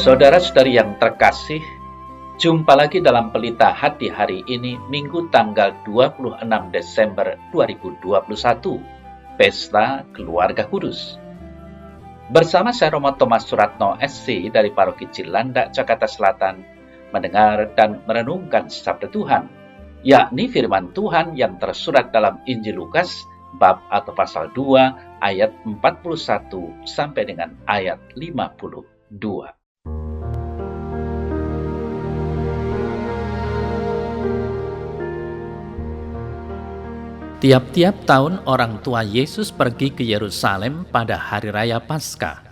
Saudara-saudari yang terkasih, jumpa lagi dalam Pelita Hati hari ini, Minggu tanggal 26 Desember 2021, Pesta Keluarga Kudus. Bersama saya Romo Thomas Suratno SC dari Paroki Cilandak, Jakarta Selatan, mendengar dan merenungkan sabda Tuhan, yakni firman Tuhan yang tersurat dalam Injil Lukas, bab atau pasal 2, ayat 41 sampai dengan ayat 52. Tiap-tiap tahun orang tua Yesus pergi ke Yerusalem pada hari raya Paskah.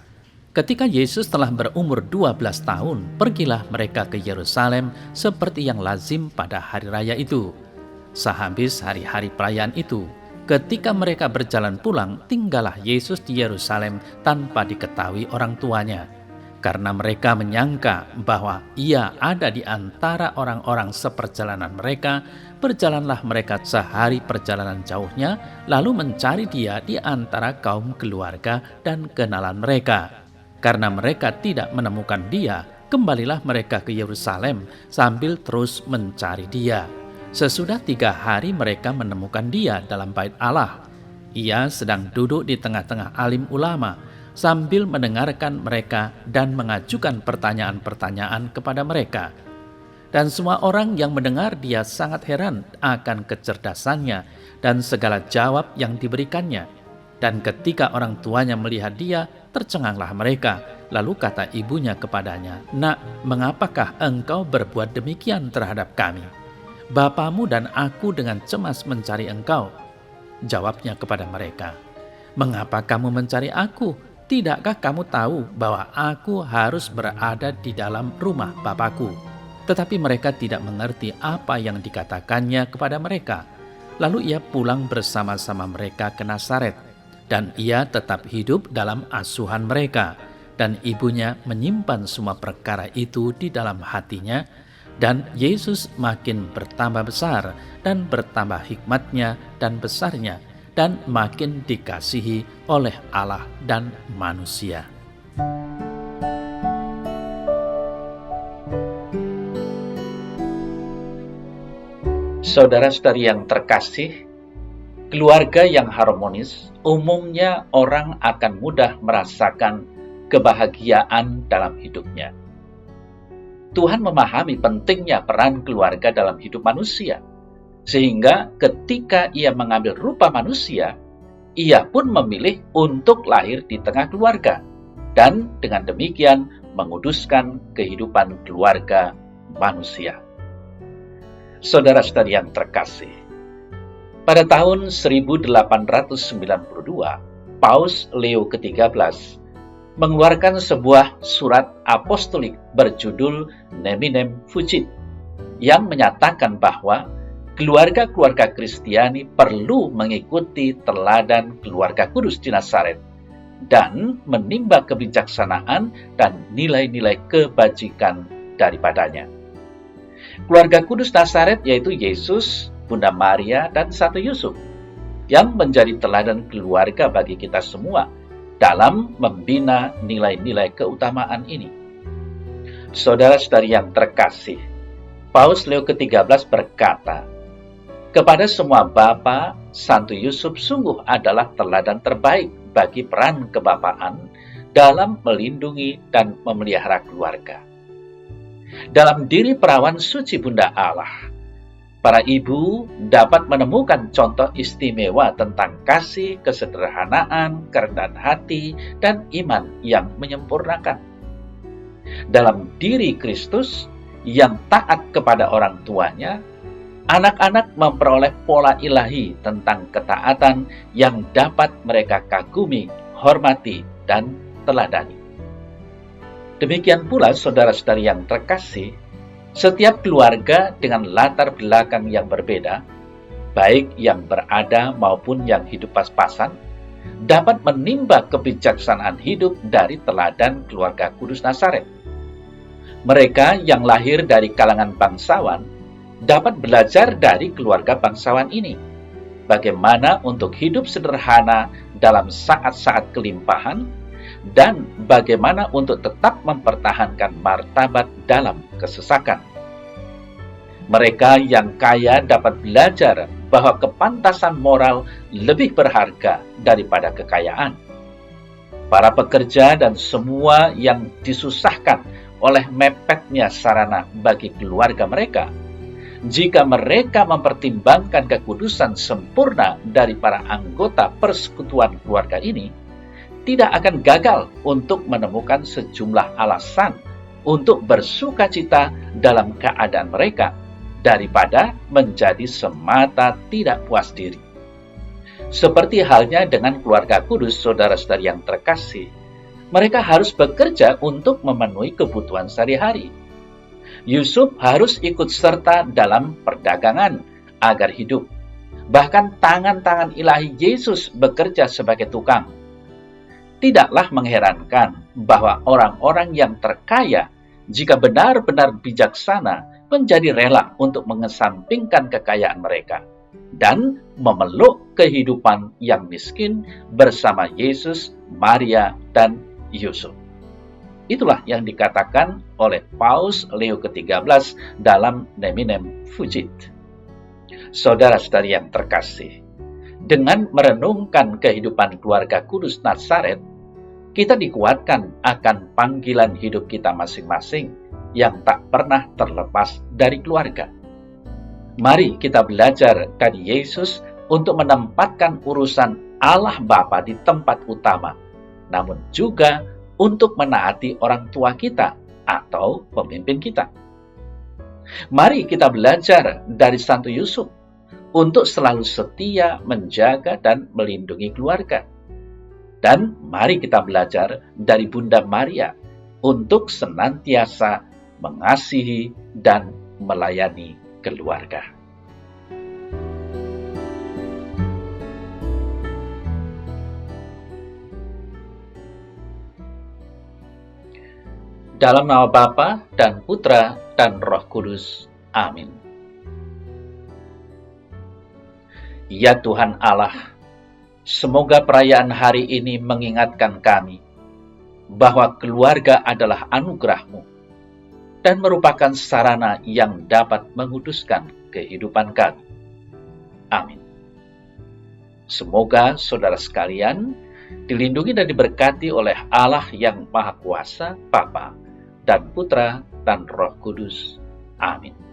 Ketika Yesus telah berumur 12 tahun, pergilah mereka ke Yerusalem seperti yang lazim pada hari raya itu. Sehabis hari-hari perayaan itu, ketika mereka berjalan pulang, tinggallah Yesus di Yerusalem tanpa diketahui orang tuanya. Karena mereka menyangka bahwa ia ada di antara orang-orang seperjalanan mereka, berjalanlah mereka sehari perjalanan jauhnya, lalu mencari dia di antara kaum keluarga dan kenalan mereka. Karena mereka tidak menemukan dia, kembalilah mereka ke Yerusalem sambil terus mencari dia. Sesudah 3 hari mereka menemukan dia dalam bait Allah. Ia sedang duduk di tengah-tengah alim ulama, sambil mendengarkan mereka dan mengajukan pertanyaan-pertanyaan kepada mereka. Dan semua orang yang mendengar dia sangat heran akan kecerdasannya dan segala jawab yang diberikannya. Dan ketika orang tuanya melihat dia, tercenganglah mereka. Lalu kata ibunya kepadanya, "Nak, mengapakah engkau berbuat demikian terhadap kami? Bapamu dan aku dengan cemas mencari engkau." Jawabnya kepada mereka, "Mengapa kamu mencari aku? Tidakkah kamu tahu bahwa aku harus berada di dalam rumah Bapakku?" Tetapi mereka tidak mengerti apa yang dikatakannya kepada mereka. Lalu ia pulang bersama-sama mereka ke Nazaret, dan ia tetap hidup dalam asuhan mereka. Dan ibunya menyimpan semua perkara itu di dalam hatinya, dan Yesus makin bertambah besar dan bertambah hikmatnya dan besarnya, dan makin dikasihi oleh Allah dan manusia. Saudara-saudari yang terkasih, keluarga yang harmonis umumnya orang akan mudah merasakan kebahagiaan dalam hidupnya. Tuhan memahami pentingnya peran keluarga dalam hidup manusia, sehingga ketika ia mengambil rupa manusia, ia pun memilih untuk lahir di tengah keluarga, dan dengan demikian menguduskan kehidupan keluarga manusia. Saudara-saudari yang terkasih, pada tahun 1892, Paus Leo ke-13 mengeluarkan sebuah surat apostolik berjudul Neminem Fugit, yang menyatakan bahwa keluarga-keluarga Kristiani perlu mengikuti teladan keluarga kudus di Nazaret dan menimba kebijaksanaan dan nilai-nilai kebajikan daripadanya. Keluarga kudus Nazaret yaitu Yesus, Bunda Maria, dan Santo Yusuf, yang menjadi teladan keluarga bagi kita semua dalam membina nilai-nilai keutamaan ini. Saudara-saudari yang terkasih, Paus Leo ke-13 berkata, "Kepada semua bapa, Santo Yusuf sungguh adalah teladan terbaik bagi peran kebapaan dalam melindungi dan memelihara keluarga. Dalam diri perawan suci Bunda Allah, para ibu dapat menemukan contoh istimewa tentang kasih, kesederhanaan, kerendahan hati, dan iman yang menyempurnakan. Dalam diri Kristus yang taat kepada orang tuanya, anak-anak memperoleh pola ilahi tentang ketaatan yang dapat mereka kagumi, hormati, dan teladani." Demikian pula saudara-saudari yang terkasih, setiap keluarga dengan latar belakang yang berbeda, baik yang berada maupun yang hidup pas-pasan, dapat menimba kebijaksanaan hidup dari teladan keluarga kudus Nazaret. Mereka yang lahir dari kalangan bangsawan dapat belajar dari keluarga bangsawan ini, bagaimana untuk hidup sederhana dalam saat-saat kelimpahan, dan bagaimana untuk tetap mempertahankan martabat dalam kesesakan. Mereka yang kaya dapat belajar bahwa kepantasan moral lebih berharga daripada kekayaan. Para pekerja dan semua yang disusahkan oleh mepetnya sarana bagi keluarga mereka, jika mereka mempertimbangkan kekudusan sempurna dari para anggota persekutuan keluarga ini, tidak akan gagal untuk menemukan sejumlah alasan untuk bersukacita dalam keadaan mereka, daripada menjadi semata tidak puas diri. Seperti halnya dengan keluarga kudus, saudara-saudari yang terkasih, mereka harus bekerja untuk memenuhi kebutuhan sehari-hari. Yusuf harus ikut serta dalam perdagangan agar hidup. Bahkan tangan-tangan ilahi Yesus bekerja sebagai tukang. Tidaklah mengherankan bahwa orang-orang yang terkaya, jika benar-benar bijaksana, menjadi rela untuk mengesampingkan kekayaan mereka dan memeluk kehidupan yang miskin bersama Yesus, Maria, dan Yusuf. Itulah yang dikatakan oleh Paus Leo ke-13 dalam Neminem Fugit. Saudara-saudari yang terkasih, dengan merenungkan kehidupan keluarga kudus Nazaret, kita dikuatkan akan panggilan hidup kita masing-masing yang tak pernah terlepas dari keluarga. Mari kita belajar dari Yesus untuk menempatkan urusan Allah Bapa di tempat utama, namun juga untuk menaati orang tua kita atau pemimpin kita. Mari kita belajar dari Santo Yusuf untuk selalu setia menjaga dan melindungi keluarga. Dan mari kita belajar dari Bunda Maria untuk senantiasa mengasihi dan melayani keluarga. Dalam nama Bapa dan Putra dan Roh Kudus. Amin. Ya Tuhan Allah, semoga perayaan hari ini mengingatkan kami bahwa keluarga adalah anugerah-Mu dan merupakan sarana yang dapat menguduskan kehidupan kami. Amin. Semoga saudara sekalian dilindungi dan diberkati oleh Allah yang Maha Kuasa, Bapa dan Putra dan Roh Kudus. Amin.